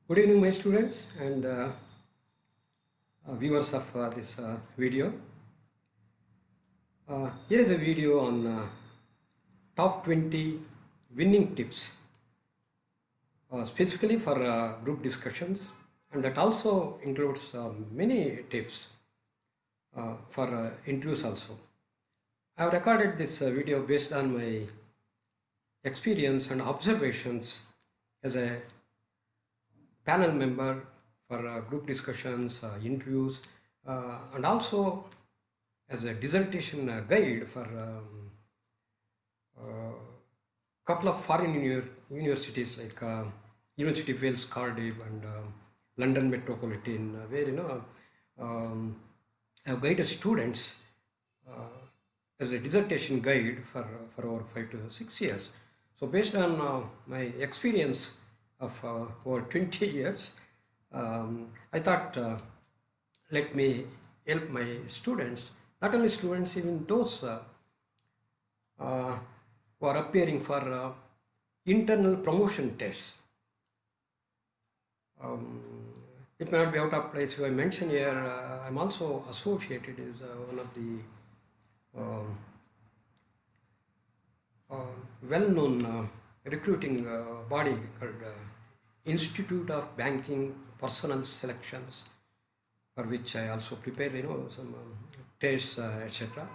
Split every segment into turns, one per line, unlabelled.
Good evening, my students and viewers of this video. Here is a video on top 20 winning tips, specifically for group discussions, and that also includes many tips for interviews also. I have recorded this video based on my experience and observations as a panel member for group discussions, interviews, and also as a dissertation guide for couple of foreign universities like University of Wales, Cardiff, and London Metropolitan, where I've guided students as a dissertation guide for over 5 to 6 years. So based on my experience of over 20 years, I thought let me help my students, not only students, even those who are appearing for internal promotion tests. It may not be out of place if I mention here, I'm also associated as one of the well-known recruiting body called Institute of Banking Personnel Selections, for which I also prepare some tests, etc.,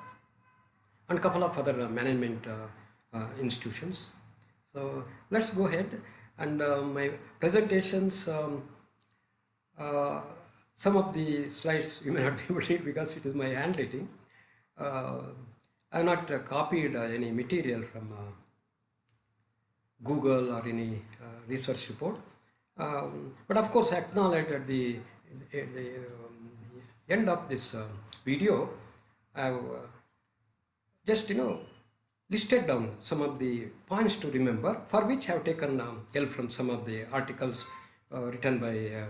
and a couple of other management institutions. So let's go ahead, and my presentations, some of the slides you may not be able to read because it is my handwriting. I have not copied any material from Google or any research report, but of course I acknowledge at the end of this video I have just listed down some of the points to remember, for which I have taken help from some of the articles written by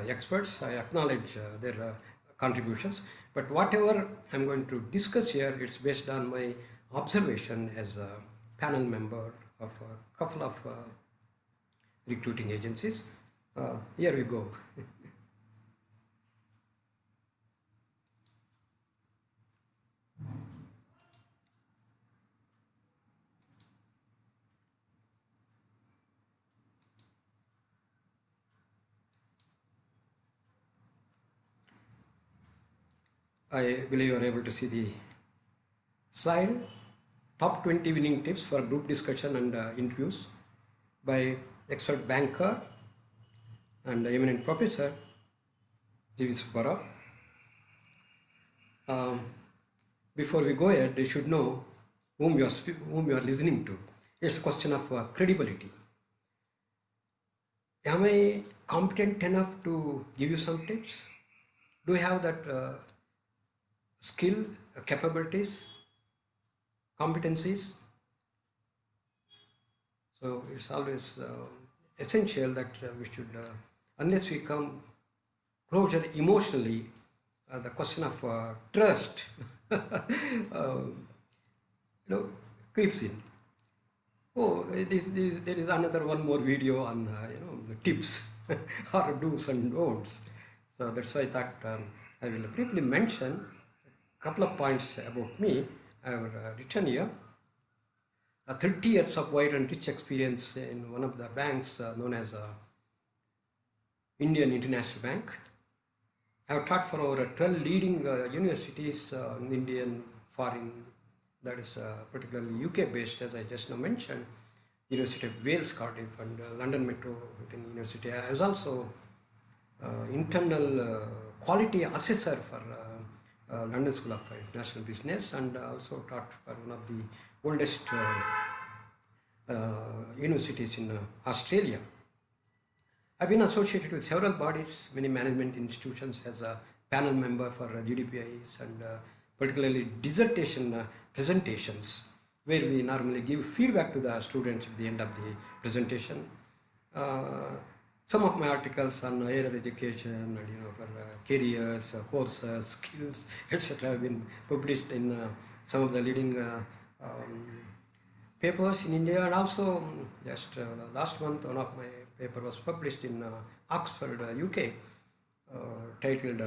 experts. I acknowledge their contributions, but whatever I'm going to discuss here, it's based on my observation as a panel member of a couple of recruiting agencies. Here we go. I believe you are able to see the slide. Top 20 winning tips for group discussion and interviews by expert banker and eminent professor V Subba Rao. Before we go ahead, you should know whom you are listening to. It's a question of credibility. Am I competent enough to give you some tips? Do I have that skill, capabilities, competencies? So it's always essential that we should, unless we come closer emotionally, the question of trust creeps in. Oh, there is another one more video on the tips or do's and don'ts. So that's why I thought I will briefly mention a couple of points about me. I have written here 30 years of wide and rich experience in one of the banks known as Indian International Bank. I have taught for over 12 leading universities in Indian, foreign, that is particularly UK based, as I just now mentioned, University of Wales, Cardiff, and London Metropolitan University. I was also internal quality assessor for London School of International Business, and also taught for one of the oldest universities in Australia. I've been associated with several bodies, many management institutions as a panel member for GDPIs, and particularly dissertation presentations, where we normally give feedback to the students at the end of the presentation. Some of my articles on higher education and for careers, courses, skills, etc. have been published in some of the leading papers in India, and also just last month one of my paper was published in Oxford, UK, titled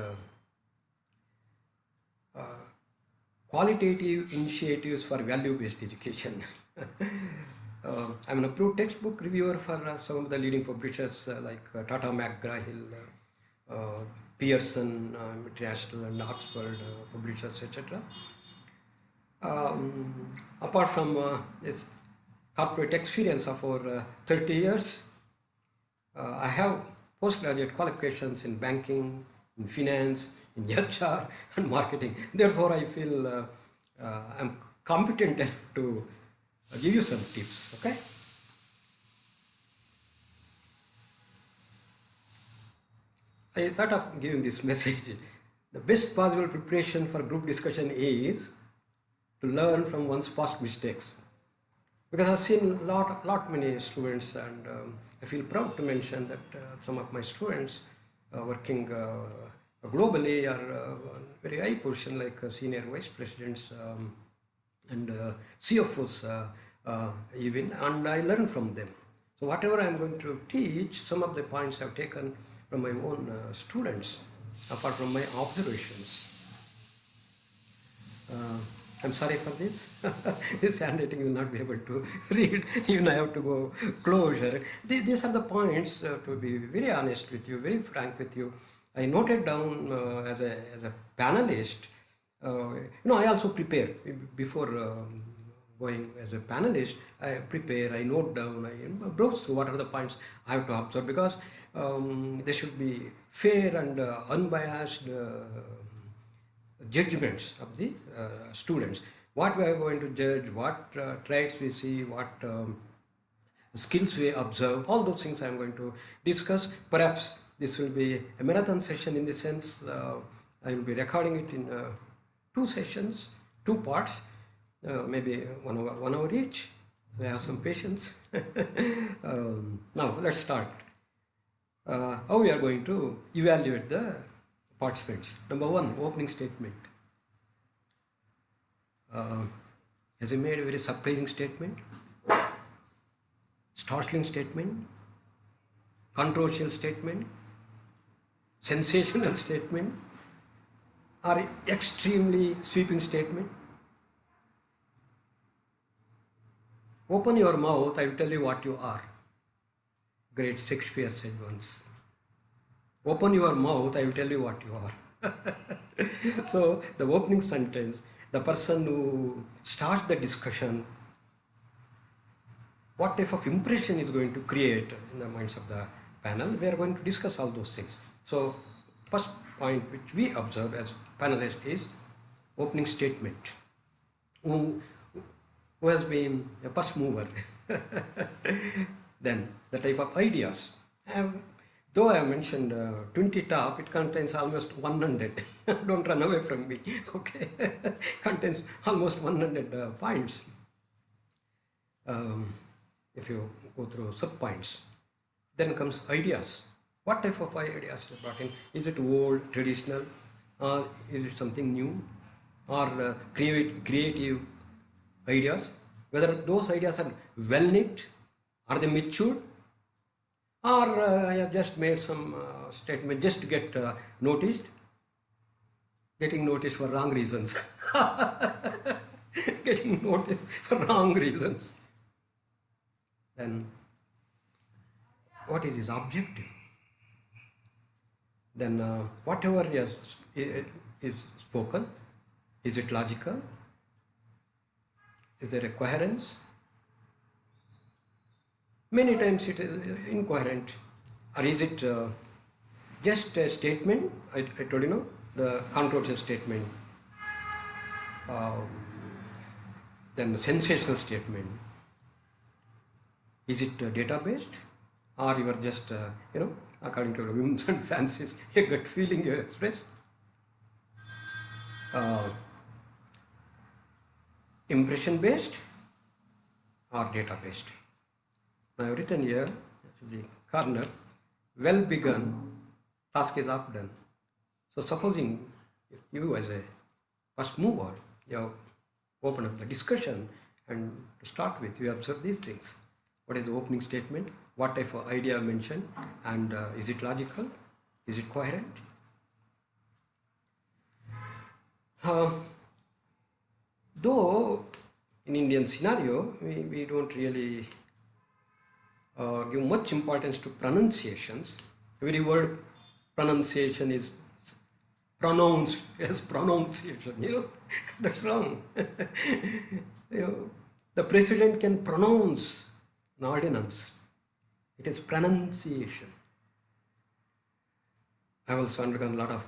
Qualitative Initiatives for Value-Based Education. I'm an approved textbook reviewer for some of the leading publishers like Tata McGraw-Hill, Pearson International, and Oxford publishers, etc. Apart from this corporate experience of over 30 years, I have postgraduate qualifications in banking, in finance, in HR and marketing. Therefore, I feel I'm competent enough to give you some tips, okay? I thought of giving this message. The best possible preparation for group discussion is to learn from one's past mistakes. Because I've seen lot many students, and I feel proud to mention that some of my students working globally are on very high position, like senior vice presidents and CFOs even, and I learn from them. So whatever I'm going to teach, some of the points I've taken from my own students, apart from my observations. I'm sorry for this. This handwriting you will not be able to read. Even I have to go closer. These are the points, to be very honest with you, very frank with you. I noted down as a panelist. I also prepare before going as a panelist. I prepare, I note down, I browse through what are the points I have to observe, because there should be fair and unbiased judgments of the students. What we are going to judge, what traits we see, what skills we observe, all those things I am going to discuss. Perhaps this will be a marathon session in the sense I will be recording it in 2 sessions, 2 parts, maybe 1 hour each. So I have some patience. Now let's start. How we are going to evaluate the participants. Number 1, opening statement. Has he made a very surprising statement, startling statement, controversial statement, sensational statement, or extremely sweeping statement? Open your mouth, I will tell you what you are. Great Shakespeare said once. Open your mouth, I will tell you what you are. So the opening sentence, the person who starts the discussion, what type of impression is going to create in the minds of the panel, we are going to discuss all those things. So first point which we observe as panelists is opening statement. Who has been a first mover? Then the type of ideas. Though I have mentioned 20 top, it contains almost 100. Don't run away from me, okay? Contains almost 100 points. If you go through sub-points. Then comes ideas. What type of ideas are brought in? Is it old, traditional, or is it something new? Or creative ideas? Whether those ideas are well knit, are they matured? Or I have just made some statement just to get noticed, getting noticed for wrong reasons. Getting noticed for wrong reasons. Then what is his objective? Then whatever is spoken, is it logical? Is there a coherence? Many times it is incoherent. Or is it just a statement? I told you, the controversial statement. Then the sensational statement. Is it data-based? Or you are just, according to your whims and fancies, a gut feeling you express? Impression-based or data-based? I have written here in the corner, well begun, task is half done. So supposing you as a first mover, you have opened up the discussion, and to start with, you observe these things. what is the opening statement, what type of idea mentioned, and is it logical, is it coherent. Though in Indian scenario, we don't really give much importance to pronunciations. Every word pronunciation is pronounced as pronunciation, that's wrong. The president can pronounce an ordinance. It is pronunciation. I also undergone a lot of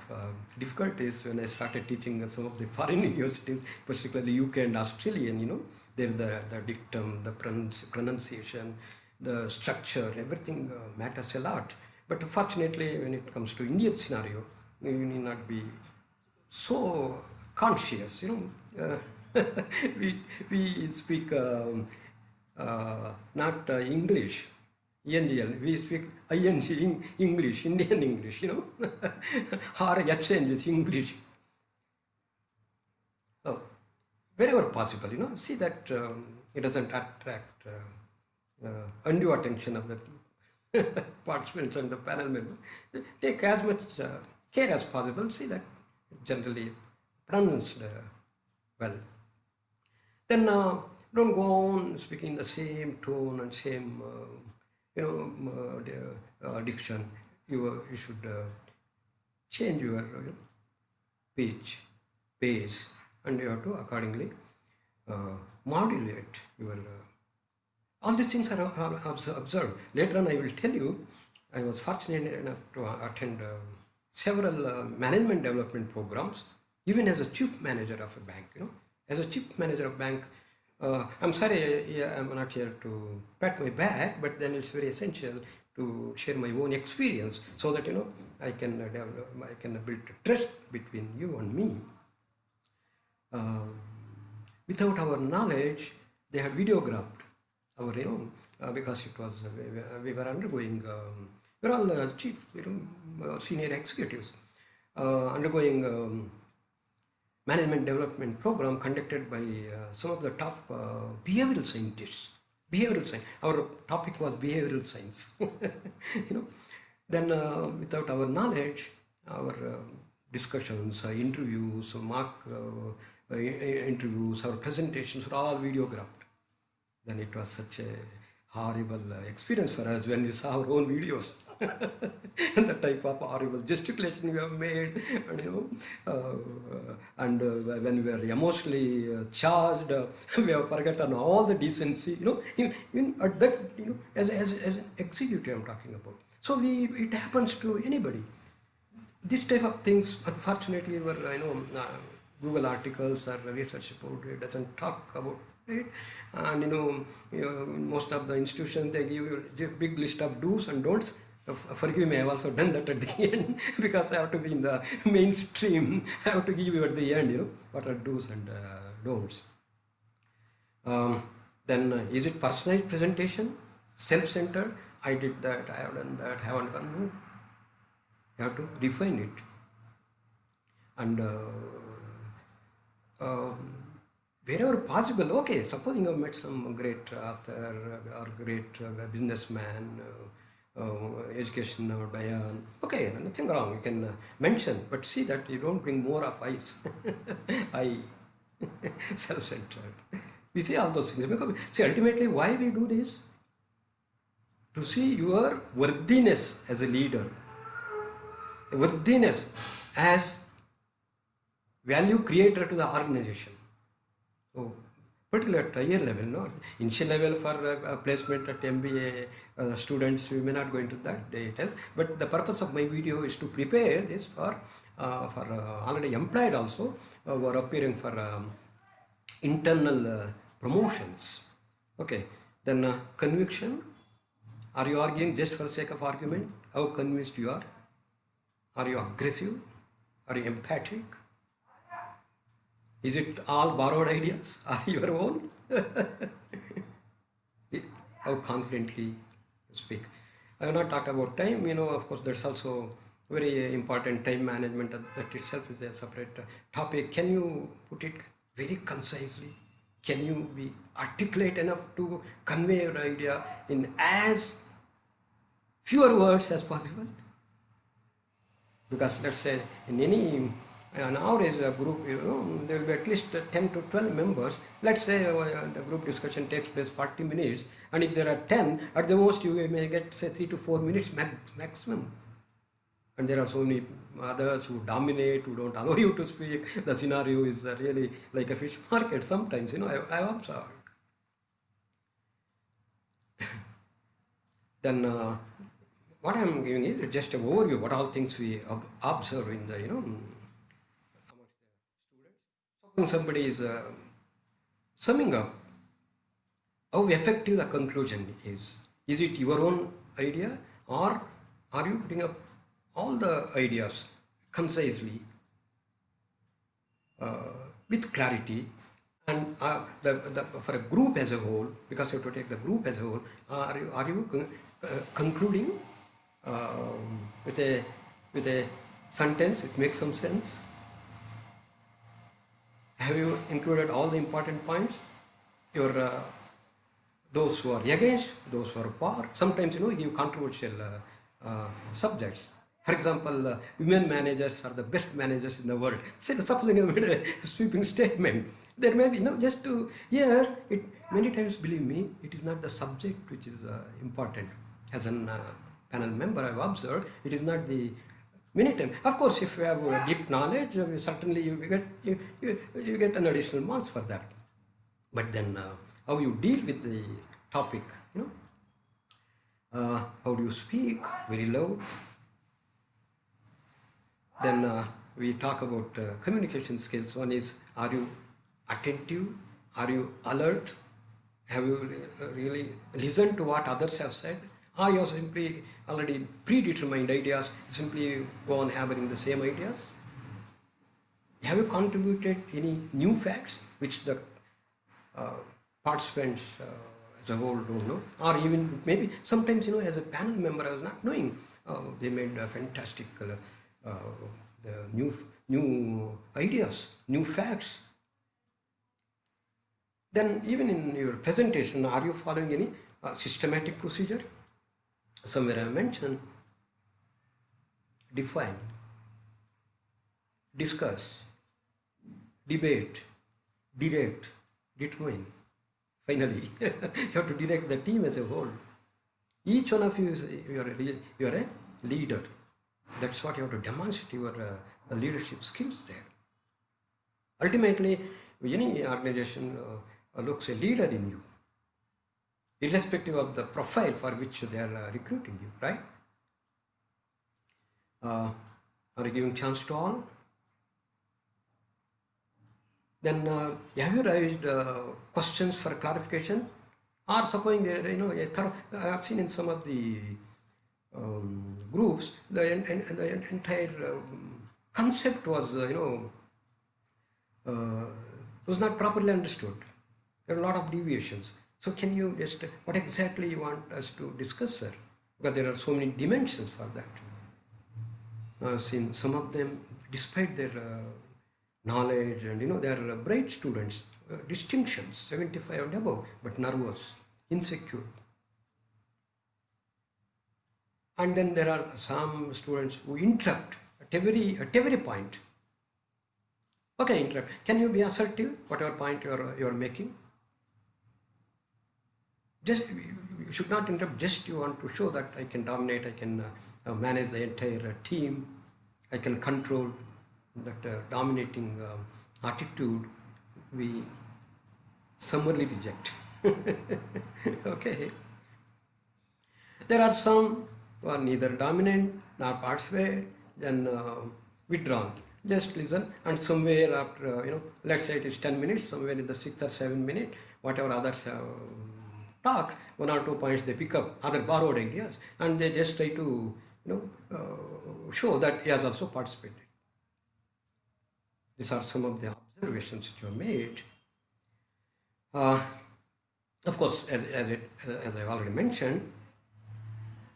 difficulties when I started teaching some of the foreign universities, particularly UK and Australian, there the dictum, the pronunciation, the structure, everything matters a lot. But fortunately, when it comes to Indian scenario, you need not be so conscious, we speak not English, ENGL, we speak ING, English, Indian English, or exchange is English. Oh, wherever possible, see that it doesn't attract undue attention of the participants and the panel members. Take as much care as possible, see that generally pronounced well. Then don't go on speaking the same tone and same diction. You should change your pitch, pace, and you have to accordingly modulate your. All these things are observed. Later on, I will tell you, I was fortunate enough to attend several management development programs, even as a chief manager of a bank. As a chief manager of bank, I'm sorry, I'm not here to pat my back, but then it's very essential to share my own experience so that I can build trust between you and me. Without our knowledge, they had videographed our, because it was we were undergoing. We're all chief, senior executives undergoing. Management development program conducted by some of the top behavioral scientists. Behavioral science. Our topic was behavioral science. Then without our knowledge, our discussions, interviews, mock interviews, our presentations were all videographed. Then it was such a horrible experience for us when we saw our own videos. And the type of horrible gesticulation we have made, and when we are emotionally charged, we have forgotten all the decency, even at that, as an executive I'm talking about. So it happens to anybody. This type of things, unfortunately, were Google articles or research report, it doesn't talk about it. And most of the institutions, they give you a big list of do's and don'ts. Forgive me, I have also done that at the end because I have to be in the mainstream. I have to give you at the end, what are do's and don'ts. Then is it personalized presentation, self-centered? I did that, I have done that, I haven't done. No. You have to define it. And wherever possible, okay, supposing you have met some great author or great businessman, education or Bayan, okay, nothing wrong, you can mention, but see that you don't bring more of I's. I, self-centered. We see all those things. Because, see, ultimately, why we do this? To see your worthiness as a leader, worthiness as value creator to the organization. So, particularly at higher level, initial level for placement at MBA students, we may not go into that details, but the purpose of my video is to prepare this for already employed also, who are appearing for internal promotions. Okay, then conviction. Are you arguing just for the sake of argument? How convinced you are? Are you aggressive? Are you emphatic? Is it all borrowed ideas? Are your own? How confidently you speak. I have not talked about time, of course that's also very important. Time management, that itself is a separate topic. Can you put it very concisely? Can you be articulate enough to convey your idea in as fewer words as possible? Because let's say in any nowadays a group, there will be at least 10 to 12 members. Let's say the group discussion takes place 40 minutes, and if there are 10, at the most you may get say 3 to 4 minutes maximum. And there are so many others who dominate, who don't allow you to speak. The scenario is really like a fish market sometimes, I've observed. Then what I am giving is just an overview, what all things we observe in the, amongst the students. So when somebody is summing up how effective the conclusion is it your own idea, or are you putting up all the ideas concisely with clarity? And for a group as a whole, because you have to take the group as a whole, are you concluding with a sentence which makes some sense? Have you included all the important points? Your those who are against, those who are for. Sometimes you give controversial subjects. For example, women managers are the best managers in the world. Say something a sweeping statement. There may be, just to hear it. Many times, believe me, it is not the subject which is important. As a panel member, I've observed it is not the many times. Of course, if you have deep knowledge, certainly you get an additional marks for that. But then, how you deal with the topic, how do you speak very loud? Then we talk about communication skills. One is, are you attentive? Are you alert? Have you really listened to what others have said? Or you simply already predetermined ideas, simply go on hammering the same ideas? Have you contributed any new facts which the participants as a whole don't know? Or even maybe sometimes, as a panel member, I was not knowing. They made fantastic the new ideas, new facts. Then even in your presentation, are you following any systematic procedure? Somewhere I mentioned define, discuss, debate, direct, determine. Finally, you have to direct the team as a whole. Each one of you you are a leader. That's what you have to demonstrate your leadership skills there. Ultimately, any organization looks a leader in you, irrespective of the profile for which they are recruiting you, right? Are you giving chance to all? Then have you raised questions for clarification? Or supposing I have seen in some of the groups, the entire concept was was not properly understood. There are a lot of deviations. So can you just, what exactly you want us to discuss, sir? Because there are so many dimensions for that. I've seen some of them, despite their knowledge and they are bright students, distinctions, 75 and above, but nervous, insecure. And then there are some students who interrupt at every point. Okay, interrupt. Can you be assertive, whatever point you are making? Just, you should not interrupt, just you want to show that I can dominate, I can manage the entire team, I can control that dominating attitude. We summarily reject. Okay. There are some who are neither dominant nor participate, then withdrawn. Just listen, and somewhere after, let's say it is 10 minutes, somewhere in the 6th or 7th minute, whatever others have talked, 1 or 2 points they pick up, other borrowed ideas, and they just try to, show that he has also participated. These are some of the observations which were made. Of course, as I've already mentioned,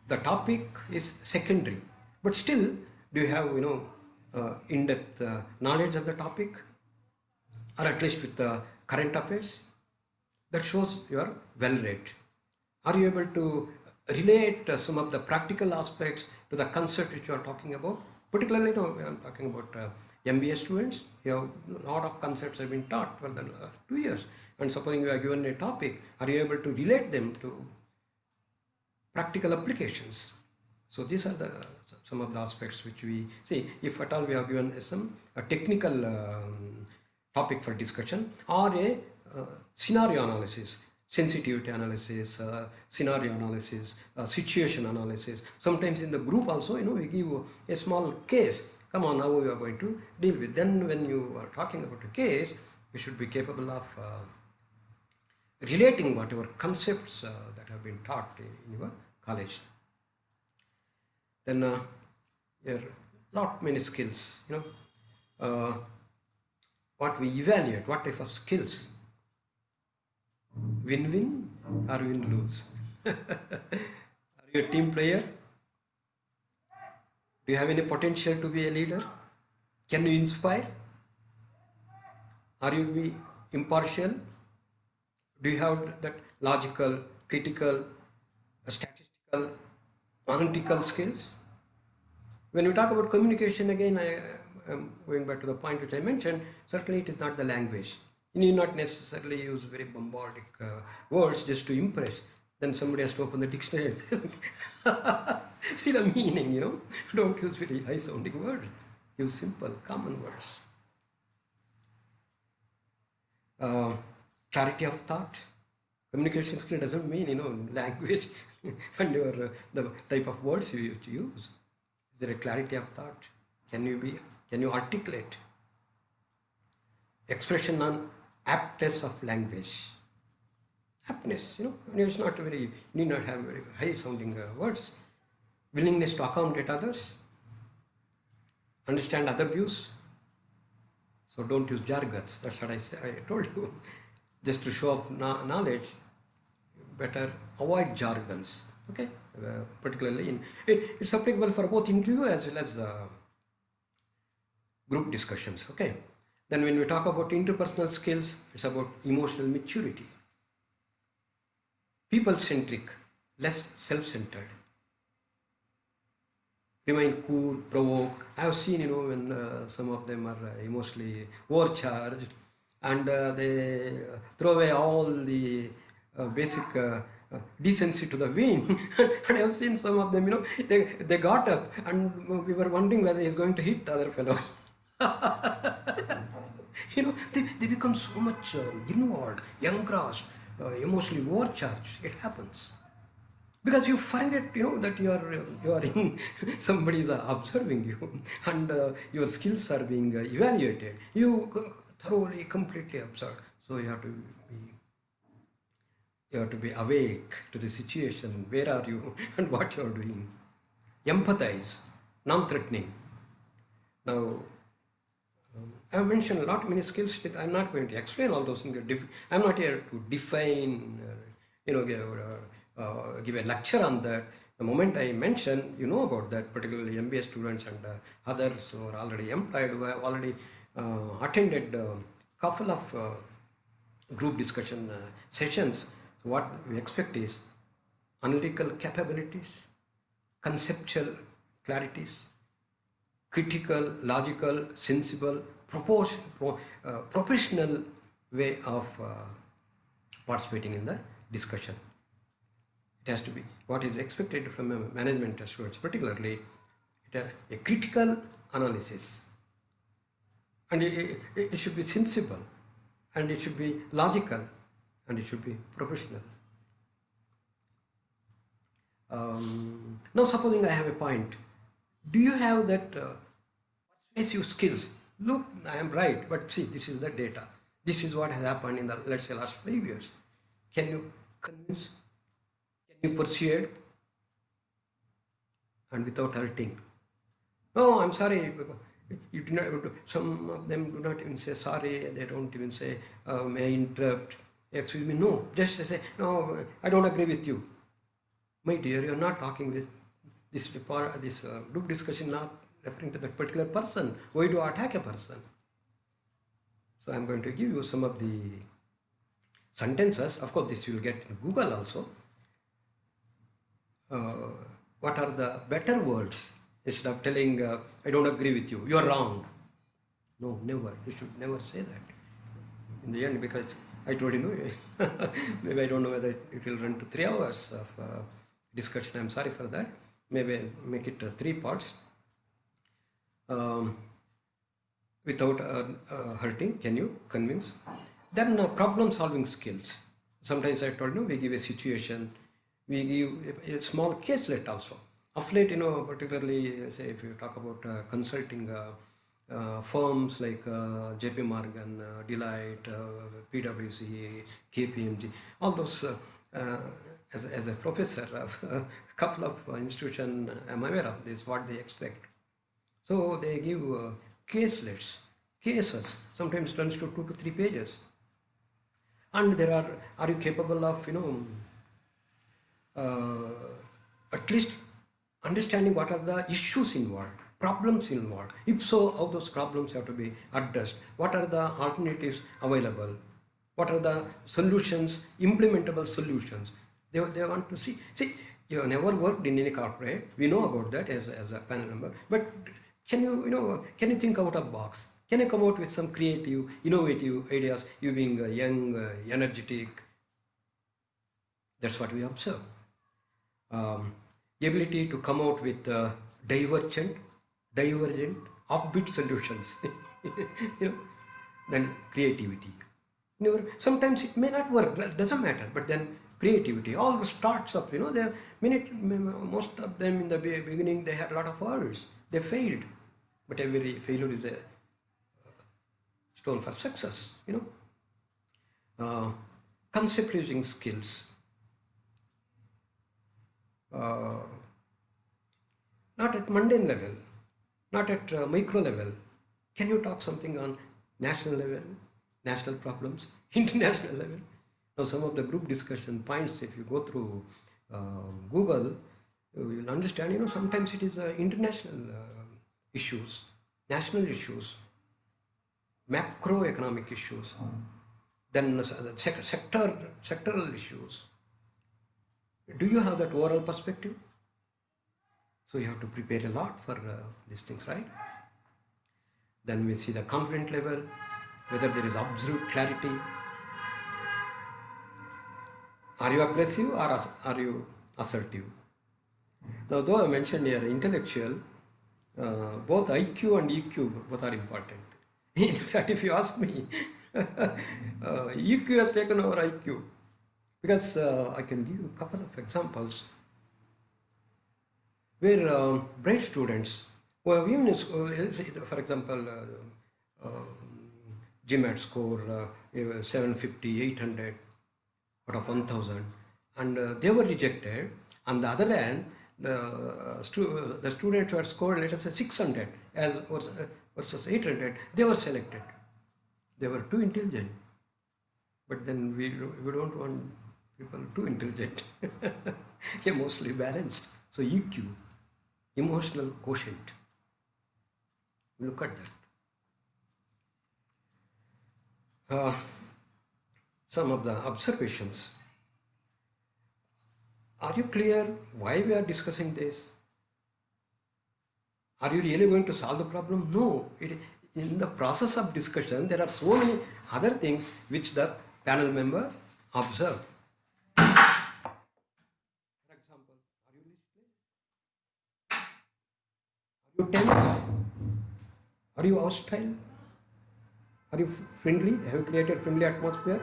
the topic is secondary, but still, do you have in-depth knowledge of the topic, or at least with the current affairs? That shows you are well read. Are you able to relate some of the practical aspects to the concept which you are talking about? Particularly, I'm talking about MBA students. You have a lot of concepts have been taught for the 2 years. And supposing you are given a topic, are you able to relate them to practical applications? So these are the some of the aspects which we see. If at all we have given a technical topic for discussion, or a scenario analysis, sensitivity analysis, scenario analysis, situation analysis. Sometimes in the group also, we give a small case. Come on, how we are going to deal with. Then when you are talking about a case, you should be capable of relating whatever concepts that have been taught in your college. Then there are lot many skills. What we evaluate, what type of skills. Win-win or win-lose? Are you a team player? Do you have any potential to be a leader? Can you inspire? Are you impartial? Do you have that logical, critical, statistical, analytical skills? When we talk about communication, again, I am going back to the point which I mentioned, certainly it is not the language. You need not necessarily use very bombastic words just to impress. Then somebody has to open the dictionary. See the meaning, Don't use very high-sounding words. Use simple, common words. Clarity of thought. Communication skill doesn't mean, language and the type of words you use. Is there a clarity of thought? Can you articulate? Expression on aptness of language. Aptness, it's not you need not have very high sounding words. Willingness to accommodate others. Understand other views. So don't use jargons. That's what I told you. Just to show off knowledge, better avoid jargons. Okay, particularly it's applicable for both interview as well as group discussions. Okay. Then when we talk about interpersonal skills, it's about emotional maturity. People-centric, less self-centered. Remain cool, provoked. I have seen, when some of them are emotionally overcharged and they throw away all the basic decency to the wind. And I have seen some of them, they got up and we were wondering whether he's going to hit the other fellow. They become so much involved, engrossed, emotionally overcharged. It happens because you forget, that you are in somebody is observing you, and your skills are being evaluated. You thoroughly, completely observe. So you have to be awake to the situation. Where are you and what you are doing? Empathize, non-threatening. Now, I have mentioned a lot many skills. I'm not going to explain all those things. I'm not here to define, give a lecture on that. The moment I mention, about that, particularly MBA students and others who are already employed, who have already attended a couple of group discussion sessions. So what we expect is analytical capabilities, conceptual clarities, critical, logical, sensible, professional way of participating in the discussion. It has to be what is expected from a management students, particularly a critical analysis, and it should be sensible, and it should be logical, and it should be professional. Now supposing I have a point, do you have that persuasive skills? Look, I am right, but see, this is the data. This is what has happened in the, let's say, last 5 years. Can you convince? Can you persuade? And without hurting. No, I'm sorry. You do not. Some of them do not even say sorry. They don't even say, may I interrupt? Excuse me. No, just say, no, I don't agree with you. My dear, you're not talking with this group discussion, not referring to that particular person. Why do you attack a person? So I'm going to give you some of the sentences. Of course, this you will get in Google also. What are the better words? Instead of telling, I don't agree with you, you are wrong. No, never. You should never say that in the end, because I told you, maybe I don't know whether it will run to 3 hours of discussion. I'm sorry for that. Maybe I'll make it 3 parts. Without hurting, can you convince? Then problem solving skills. Sometimes I told you, we give a situation, we give a small caselet also. Of late, particularly say if you talk about consulting firms like JP Morgan, Deloitte, PwC, KPMG, all those, as a professor of a couple of institutions, I'm aware of this, what they expect. So they give caselets, cases, sometimes runs to 2 to 3 pages. And there are you capable of, at least understanding what are the issues involved, problems involved? If so, how those problems have to be addressed? What are the alternatives available? What are the solutions, implementable solutions? They want to see. See, you have never worked in any corporate. We know about that as a panel member. But can you think out of the box? Can you come out with some creative, innovative ideas? You being young, energetic. That's what we observe. Ability to come out with divergent, offbeat solutions. Then creativity. Sometimes it may not work. Doesn't matter. But then creativity. All the starts up. Most of them in the beginning they had a lot of errors. They failed. But every failure is a stone for success. Conceptualizing skills. Not at mundane level, not at micro level. Can you talk something on national level, national problems, international level? Now some of the group discussion points, if you go through Google, you will understand, sometimes it is international issues, national issues, macroeconomic issues, then sectoral issues. Do you have that overall perspective? So you have to prepare a lot for these things, right? Then we see the confident level, whether there is absolute clarity. Are you aggressive or are you assertive? Now, though I mentioned here intellectual, both IQ and EQ both are important. In fact, if you ask me, EQ has taken over IQ. Because I can give you a couple of examples where bright students, well, even in school, for example, GMAT score 750, 800 out of 1000, and they were rejected. On the other hand, the students who had scored, let us say 600 versus 800, they were selected. They were too intelligent. But then we don't want people too intelligent, emotionally balanced. So EQ, emotional quotient. Look at that. Some of the observations. Are you clear why we are discussing this? Are you really going to solve the problem? No. In the process of discussion, there are so many other things which the panel members observe. For example, are you listening? Are you tense? Are you hostile? Are you friendly? Have you created friendly atmosphere?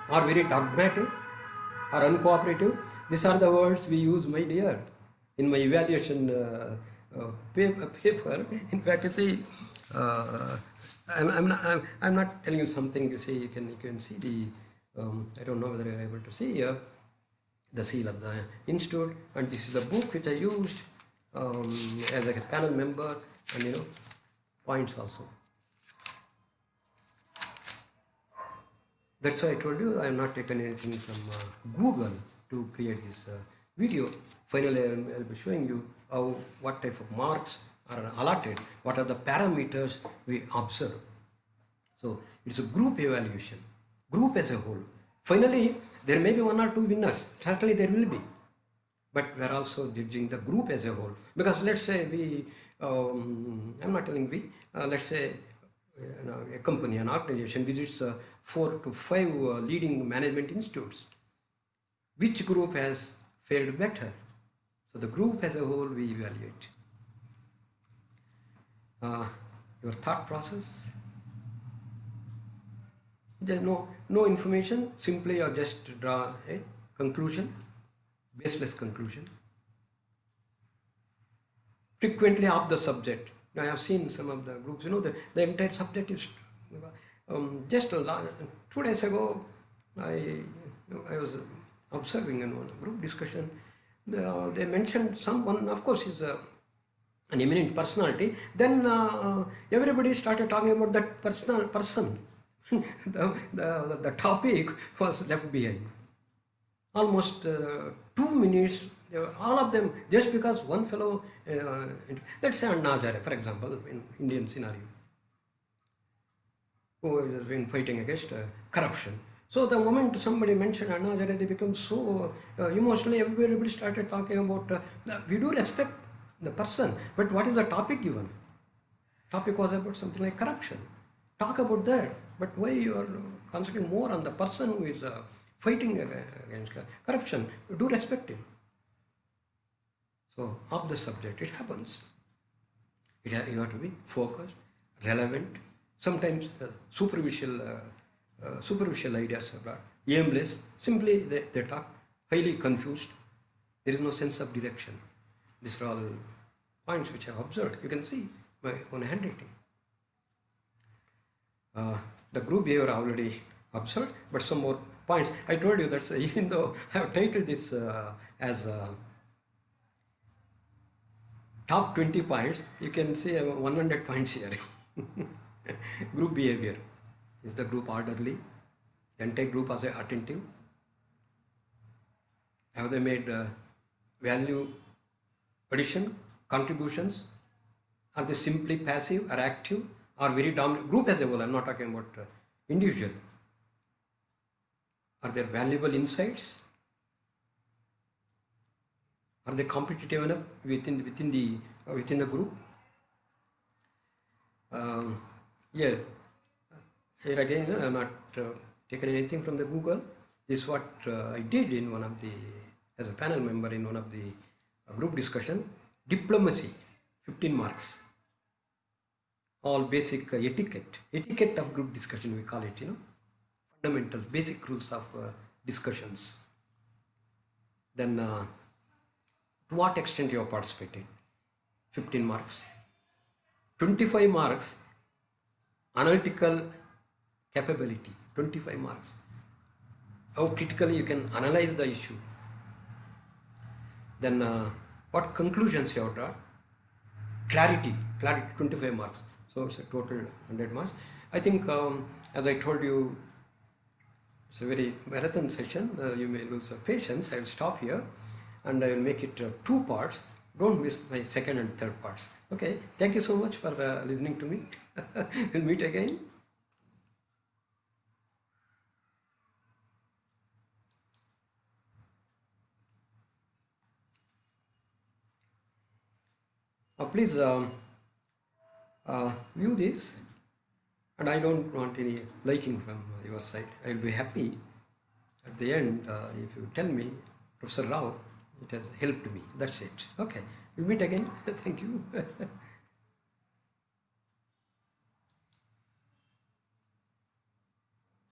Are very dogmatic? Or uncooperative? These are the words we use, my dear, in my evaluation paper. In fact, you see, I'm not telling you something. You see, you can see the. I don't know whether you're able to see here the seal of the institute, and this is a book which I used as a panel member, and points also. That's why I told you I have not taken anything from Google to create this video. Finally, I will be showing you what type of marks are allotted, what are the parameters we observe. So it's a group evaluation, group as a whole. Finally, there may be one or two winners. Certainly there will be. But we are also judging the group as a whole. Because let's say I'm not telling we, let's say a company, an organization visits 4 to 5 leading management institutes. Which group has fared better? So the group as a whole we evaluate. Your thought process. There's no information, simply or just draw a conclusion, baseless conclusion. Frequently off the subject. Now I have seen some of the groups, the entire subject is just 2 days ago, I was observing in one group discussion, they mentioned someone, of course, is an eminent personality. Then everybody started talking about that person. the topic was left behind. Almost 2 minutes, all of them, just because one fellow, let's say Anna Hazare, for example, in Indian scenario, who has been fighting against corruption. So the moment somebody mentioned Anna Hazare, they become so emotionally, everybody started talking about, we do respect the person, but what is the topic given? Topic was about something like corruption. Talk about that, but why you are concentrating more on the person who is fighting against corruption? Do respect him. So off the subject, it happens. You have to be focused, relevant. Sometimes superficial ideas are brought, aimless. Simply they talk, highly confused. There is no sense of direction. These are all points which I have observed. You can see my own handwriting. The group behavior I already observed, but some more points. I told you that even though I have titled this as top 20 points, you can see 100 points here. Group behavior. Is the group orderly? The entire group was attentive? Have they made value addition, contributions? Are they simply passive or active or very dominant? Group as a whole, I'm not talking about individual. Are there valuable insights? Are they competitive enough within the group? Here again, I have not taken anything from the Google. This is what I did in one of the, as a panel member in one of the group discussion. Diplomacy, 15 marks. All basic etiquette of group discussion, we call it, fundamentals, basic rules of discussions. Then to what extent you have participated, 15 marks. 25 marks, analytical capability, 25 marks. How critically you can analyze the issue. Then what conclusions you have drawn. Clarity, 25 marks. So it's a total 100 marks. I think, as I told you, it's a very marathon session. You may lose patience. I will stop here and I will make it 2 parts. Don't miss my second and third parts. Okay, thank you so much for listening to me. We'll meet again. Please view this, and I don't want any liking from your side. I will be happy at the end if you tell me, Professor Rao, it has helped me. That's it. Okay, we'll meet again. Thank you.